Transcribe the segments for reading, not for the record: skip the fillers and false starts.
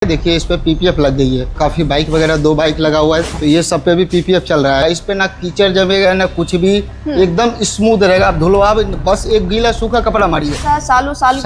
देखिए इस पे पीपीएफ लग गई है। काफ़ी बाइक वगैरह 2 बाइक लगा हुआ है, तो ये सब पे भी पीपीएफ चल रहा है। इस पे ना कीचड़ जमेगा ना कुछ भी, एकदम स्मूथ रहेगा। आप धुलवा बस एक गीला सूखा कपड़ा मारिए, सालों साल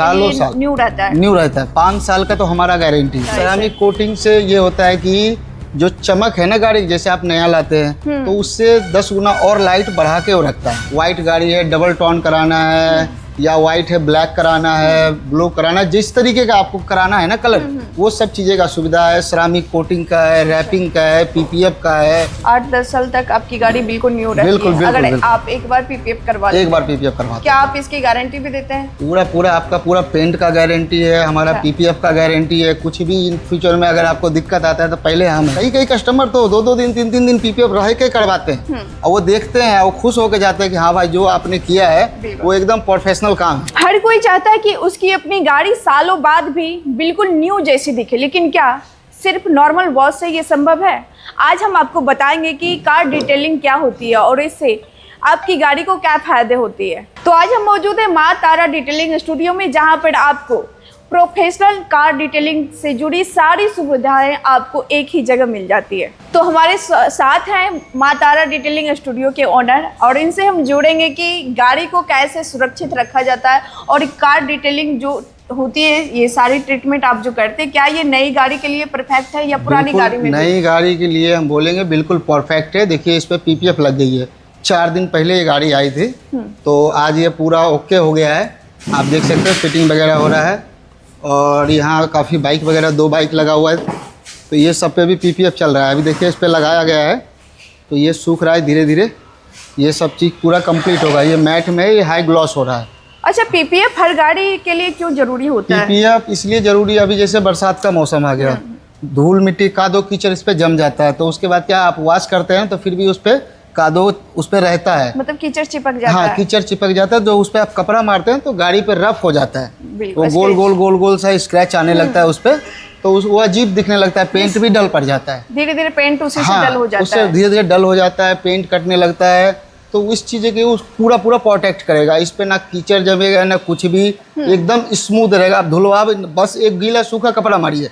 न्यू रहता है। न्यू रहता है। 5 साल का तो हमारा गारंटी है। सेरामिक कोटिंग से ये होता है कि जो चमक है ना गाड़ी, जैसे आप नया लाते हैं तो उससे 10 गुना और लाइट बढ़ा के वो रखता है। व्हाइट गाड़ी है, डबल टोन कराना है या व्हाइट है ब्लैक कराना है, ब्लू कराना है, जिस तरीके का आपको कराना है ना कलर, वो सब चीज़ें का सुविधा है। सेरामिक कोटिंग का है, रैपिंग का है, पीपीएफ का है। 8-10 साल तक आपकी गाड़ी बिल्कुल न्यू रहती है। अगर आप एक बार पीपीएफ करवा लें, एक बार पीपीएफ करवा, क्या आप इसकी गारंटी भी देते हैं? पूरा आपका पूरा पेंट का गारंटी है, हमारा पीपीएफ का गारंटी है। कुछ भी इन फ्यूचर में अगर आपको दिक्कत आता है तो पहले हम, कई कस्टमर तो 2-2 दिन 3-3 दिन पीपीएफ रह के करवाते हैं और वो देखते हैं, वो खुश होकर जाते हैं कि हाँ भाई जो आपने किया है वो एकदम प्रोफेशनल काम है। हर कोई चाहता है कि उसकी अपनी गाड़ी सालों बाद भी बिल्कुल न्यू जैसी दिखे, लेकिन क्या सिर्फ नॉर्मल वॉश से ये संभव है? आज हम आपको बताएंगे कि कार डिटेलिंग क्या होती है और इससे आपकी गाड़ी को क्या फायदे होती है। तो आज हम मौजूद हैं माँ तारा डिटेलिंग स्टूडियो में, जहाँ पर आपको प्रोफेशनल कार डिटेलिंग से जुड़ी सारी सुविधाएं आपको एक ही जगह मिल जाती है। तो हमारे साथ हैं माँ तारा डिटेलिंग स्टूडियो के ओनर और इनसे हम जुड़ेंगे कि गाड़ी को कैसे सुरक्षित रखा जाता है और कार डिटेलिंग जो होती है, ये सारी ट्रीटमेंट आप जो करते हैं, क्या ये नई गाड़ी के लिए परफेक्ट है या पुरानी गाड़ी में? नई गाड़ी के लिए हम बोलेंगे बिल्कुल परफेक्ट है। देखिए इस पे पीपीएफ लग गई है। 4 दिन पहले ये गाड़ी आई थी, तो आज ये पूरा ओके हो गया है। आप देख सकते हैं फिटिंग वगैरह हो रहा है और यहाँ काफ़ी बाइक वगैरह 2 बाइक लगा हुआ है, तो ये सब पे भी पीपीएफ चल रहा है। अभी देखिए इस पे लगाया गया है तो ये सूख रहा है धीरे धीरे। ये सब चीज़ पूरा कंप्लीट होगा। ये मैट में ये हाई ग्लॉस हो रहा है। अच्छा, पीपीएफ हर गाड़ी के लिए क्यों जरूरी होता है? पीपीएफ इसलिए जरूरी है, अभी जैसे बरसात का मौसम आ गया, धूल मिट्टी कादो कीचड़ इस पे जम जाता है, तो उसके बाद क्या आप वॉश करते हैं तो फिर भी उस पे कादो उस पे रहता है, मतलब कीचड़ चिपक जाता है। हाँ कीचड़ चिपक जाता है। जो उस पे आप कपड़ा मारते हैं तो गाड़ी पे रफ हो जाता है, वो गोल गोल सा स्क्रैच आने लगता है उस पे, तो वो अजीब दिखने लगता है। पेंट भी डल पड़ जाता है, धीरे धीरे पेंट उसी से डल हो जाता है। उससे धीरे धीरे डल हो जाता है, पेंट कटने लगता है। तो उस चीज़ के उस पूरा प्रोटेक्ट करेगा। इस पे ना कीचड़ जमेगा ना कुछ भी, एकदम स्मूथ रहेगा। आप धुलवा बस एक गीला सूखा कपड़ा मारिए,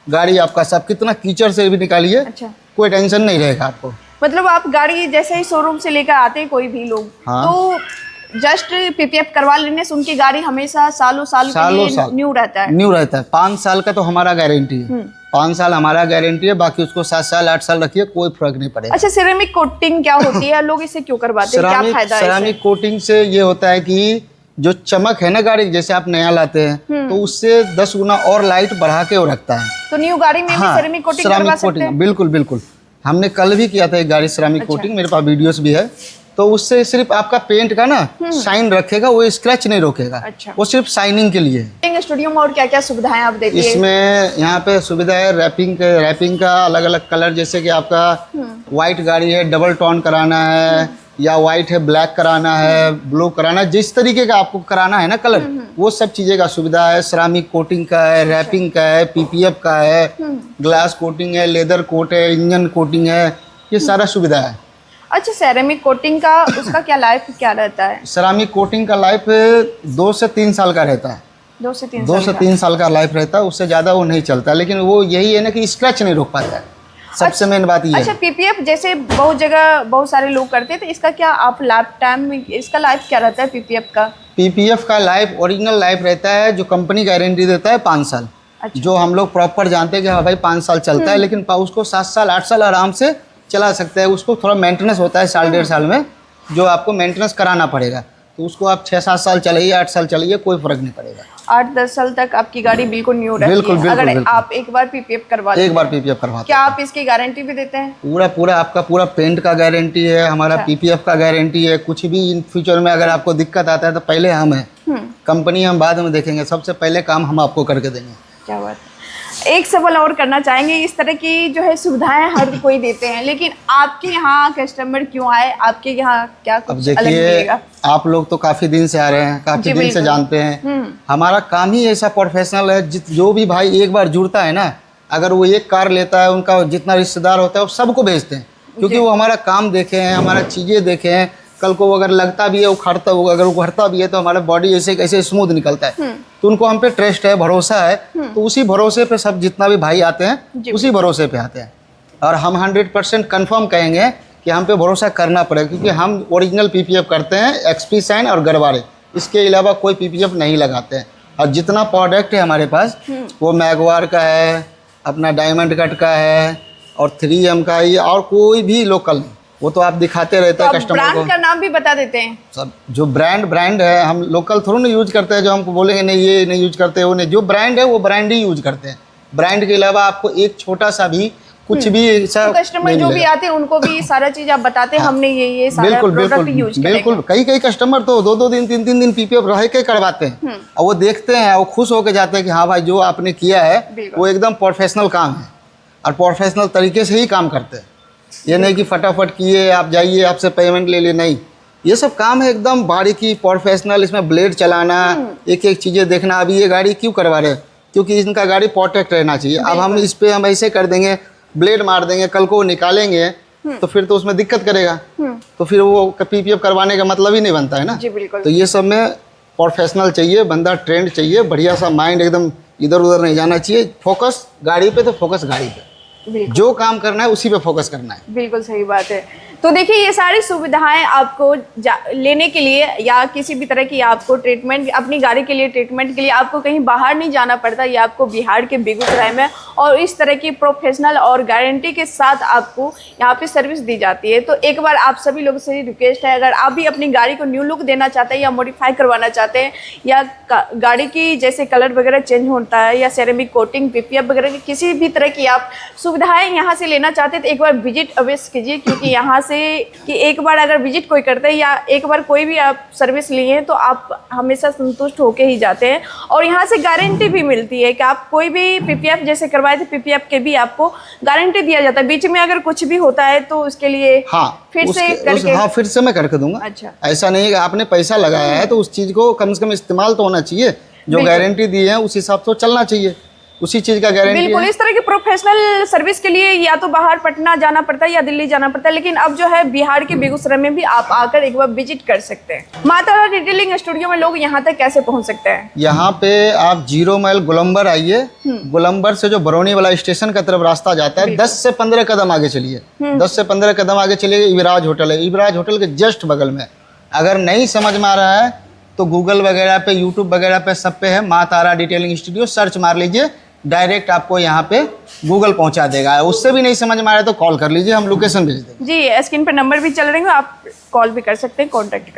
गाड़ी आपका सब कितना कीचड़ से भी निकालिए। अच्छा, कोई टेंशन नहीं रहेगा आपको। मतलब आप गाड़ी जैसे ही शोरूम से लेकर आते हैं कोई भी लोग, तो जस्ट पीपीएफ करवा लेने से उनकी गाड़ी हमेशा सालों साल न्यू रहता है। न्यू रहता है। 5 साल का तो हमारा गारंटी है। 5 साल हमारा गारंटी है, बाकी उसको 7 साल 8 साल रखिए, कोई फर्क नहीं पड़ेगा। अच्छा, सेरेमिक कोटिंग क्या होती है? लोग इसे क्यों करवाते हैं? क्या फायदा है? सेरामिक कोटिंग से ये होता है कि जो चमक है ना गाड़ी, जैसे आप नया लाते हैं तो उससे 10 गुना और लाइट बढ़ा के वो रखता है। तो न्यू गाड़ी में भी सेरेमिक कोटिंग करवा सकते हैं? बिल्कुल। हमने कल भी किया था एक गाड़ी सेरामिक कोटिंग, मेरे पास वीडियोस भी है। तो उससे सिर्फ आपका पेंट का ना शाइन रखेगा, वो स्क्रैच नहीं रोकेगा। अच्छा। वो सिर्फ शाइनिंग के लिए है। स्टूडियो में और क्या क्या सुविधाएं आप देती है? इसमें यहाँ पे सुविधा है रैपिंग का अलग अलग कलर, जैसे कि आपका व्हाइट गाड़ी है, डबल टोन कराना है या व्हाइट है ब्लैक कराना है, ब्लू कराना है, जिस तरीके का आपको कराना है ना कलर, वो सब चीज़ें का सुविधा है। सेरामिक कोटिंग का है, रैपिंग का है, पीपीएफ का है, ग्लास कोटिंग है, लेदर कोट है, इंजन कोटिंग है, ये सारा सुविधा है। अच्छा, सेरेमिक कोटिंग का उसका क्या लाइफ क्या रहता है? सेरामिक कोटिंग का लाइफ 2 से 3 साल का रहता है। 2 से 3 साल का लाइफ रहता है, उससे ज़्यादा वो नहीं चलता। लेकिन वो यही है ना कि स्क्रैच नहीं रोक पाता है, सबसे मेन बात ये है। अच्छा, पीपीएफ जैसे बहुत जगह बहुत सारे लोग करते हैं, तो इसका क्या आप लाइफ टाइम में इसका लाइफ क्या रहता है पीपीएफ का? पीपीएफ का लाइफ ओरिजिनल लाइफ रहता है, जो कंपनी गारंटी देता है 5 साल। अच्छा। जो हम लोग प्रॉपर जानते हैं कि हाँ भाई 5 साल चलता है, लेकिन उसको 7 साल 8 साल आराम से चला सकते हैं। उसको थोड़ा मेंटेनेंस होता है 1.5 साल में, जो आपको मेंटेनेंस कराना पड़ेगा। तो उसको आप 6-7 साल चलाइए, 8 साल चलाइए, कोई फर्क नहीं पड़ेगा। 8-10 साल तक आपकी गाड़ी बिल्कुल न्यू रहती है। अगर आप एक बार पीपीएफ करवा लें, एक बार पीपीएफ करवा, क्या आप इसकी गारंटी भी देते हैं? पूरा आपका पूरा पेंट का गारंटी है, हमारा पीपीएफ का गारंटी है। कुछ भी इन फ्यूचर में अगर आपको दिक्कत आता है तो पहले हम हैं, कंपनी हम बाद में देखेंगे, सबसे पहले काम हम आपको करके देंगे। क्या बात है। एक सवाल और करना चाहेंगे, इस तरह की जो है सुविधाएं हर कोई देते हैं, लेकिन आपके यहाँ कस्टमर क्यों आए? आपके यहाँ क्या कुछ अलग मिलेगा? आप लोग तो काफी दिन से आ रहे हैं, काफी दिन से जानते हैं। हमारा काम ही ऐसा प्रोफेशनल है। जो भी भाई एक बार जुड़ता है ना, अगर वो एक कार लेता है, उनका जितना रिश्तेदार होता है वो सबको भेजते हैं, क्योंकि वो हमारा काम देखे हैं, हमारा चीजें देखे हैं। कल को अगर लगता भी है, उखड़ता होगा, अगर उखड़ता भी है तो हमारा बॉडी ऐसे कैसे स्मूथ निकलता है। तो उनको हम पे ट्रस्ट है, भरोसा है, तो उसी भरोसे पे सब जितना भी भाई आते हैं उसी भरोसे पे आते हैं। और हम 100% कन्फर्म कहेंगे कि हम पे भरोसा करना पड़ेगा, क्योंकि हम ओरिजिनल पीपीएफ करते हैं, एक्सपी साइन और गरवारे, इसके अलावा कोई पीपीएफ नहीं लगाते हैं। और जितना प्रोडक्ट है हमारे पास वो मैगवार का है, अपना डायमंड कट का है और 3M का है, और कोई भी लोकल नहीं, वो तो आप दिखाते रहते हैं कस्टमर को। ब्रांड का नाम भी बता देते हैं सब जो ब्रांड है, हम लोकल थोड़ा ना यूज करते हैं, जो हमको बोलेंगे नहीं ये नहीं यूज करते, वो नहीं, जो ब्रांड है वो ब्रांड ही यूज करते हैं। ब्रांड के अलावा आपको एक छोटा सा भी कुछ भी ऐसा तो कस्टमर जो भी आते हैं उनको भी सारा चीज आप बताते हैं, हमने ये सारा प्रोडक्ट यूज किया। बिल्कुल, कई कस्टमर तो 2-2 दिन 3-3 दिन पीपीएफ रह के करवाते हैं और वो देखते हैं, वो खुश होकर जाते हैं कि हाँ भाई जो आपने किया है वो एकदम प्रोफेशनल काम है और प्रोफेशनल तरीके से ही काम करते हैं। ये नहीं कि फटाफट किए आप जाइए आपसे पेमेंट ले ले, नहीं, ये सब काम है एकदम बारीकी प्रोफेशनल। इसमें ब्लेड चलाना, एक एक चीज़ें देखना। अभी ये गाड़ी क्यों करवा रहे हैं, क्योंकि इनका गाड़ी प्रोटेक्ट रहना चाहिए। अब हम इस पर हम ऐसे कर देंगे, ब्लेड मार देंगे, कल को वो निकालेंगे तो फिर तो उसमें दिक्कत करेगा, तो फिर वो पीपीएफ करवाने का मतलब ही नहीं बनता है ना। जी बिल्कुल। तो ये सब में प्रोफेशनल चाहिए बंदा, ट्रेंड चाहिए, बढ़िया सा माइंड, एकदम इधर उधर नहीं जाना चाहिए। फोकस गाड़ी पे तो फोकस गाड़ी पे, जो काम करना है उसी पे फोकस करना है। बिल्कुल सही बात है। तो देखिए ये सारी सुविधाएं आपको लेने के लिए या किसी भी तरह की आपको ट्रीटमेंट, अपनी गाड़ी के लिए ट्रीटमेंट के लिए आपको कहीं बाहर नहीं जाना पड़ता। ये आपको बिहार के बेगूसराय में और इस तरह की प्रोफेशनल और गारंटी के साथ आपको यहाँ पे सर्विस दी जाती है। तो एक बार आप सभी लोगों से रिक्वेस्ट है, अगर आप भी अपनी गाड़ी को न्यू लुक देना चाहते हैं या मॉडिफाई करवाना चाहते हैं या गाड़ी की जैसे कलर वगैरह चेंज होता है या सेरेमिक कोटिंग, पीपीएफ वगैरह की किसी भी तरह की आप सुविधाएं यहाँ से लेना चाहते हैं तो एक बार विजिट अवश्य कीजिए, क्योंकि यहाँ से कि एक बार अगर विजिट कोई करते हैं या एक बार कोई भी आप सर्विस लिए हैं तो आप हमेशा संतुष्ट होके ही जाते हैं। और यहाँ से गारंटी भी मिलती है कि आप कोई भी पीपीएफ जैसे करवाए थे, पीपीएफ के भी आपको गारंटी दिया जाता है। बीच में अगर कुछ भी होता है तो उसके लिए फिर से मैं करके दूंगा। अच्छा, ऐसा नहीं है कि आपने पैसा लगाया है तो उस चीज को कम से कम इस्तेमाल तो होना चाहिए, जो गारंटी दी है उस हिसाब से चलना चाहिए, उसी चीज का गारंटी। बिल्कुल, इस तरह की प्रोफेशनल सर्विस के लिए या तो बाहर पटना जाना पड़ता है या दिल्ली जाना पड़ता है, लेकिन अब जो है बिहार के बेगूसराय में भी आप आकर एक बार विजिट कर सकते हैं। माँ तारा डिटेलिंग स्टूडियो में लोग यहाँ तक कैसे पहुँच सकते हैं? यहाँ पे आप 0 माइल गोलंबर आइए, गोलंबर से जो बरौनी वाला स्टेशन का तरफ रास्ता जाता है 10 से 15 कदम आगे चलिए, 10 से 15 कदम आगे चलिए, युवराज होटल है। युवराज होटल के जस्ट बगल में। अगर नहीं समझ में आ रहा है तो गूगल वगैरह पे, यूट्यूब वगैरह पे, सब पे है माँ तारा डिटेलिंग स्टूडियो, सर्च मार लीजिए, डायरेक्ट आपको यहाँ पे गूगल पहुँचा देगा। उससे भी नहीं समझ में आ रहा है तो कॉल कर लीजिए, हम लोकेशन भेज देंगे। जी, स्क्रीन पर नंबर भी चल रहे हैं, आप कॉल भी कर सकते हैं, कॉन्टैक्ट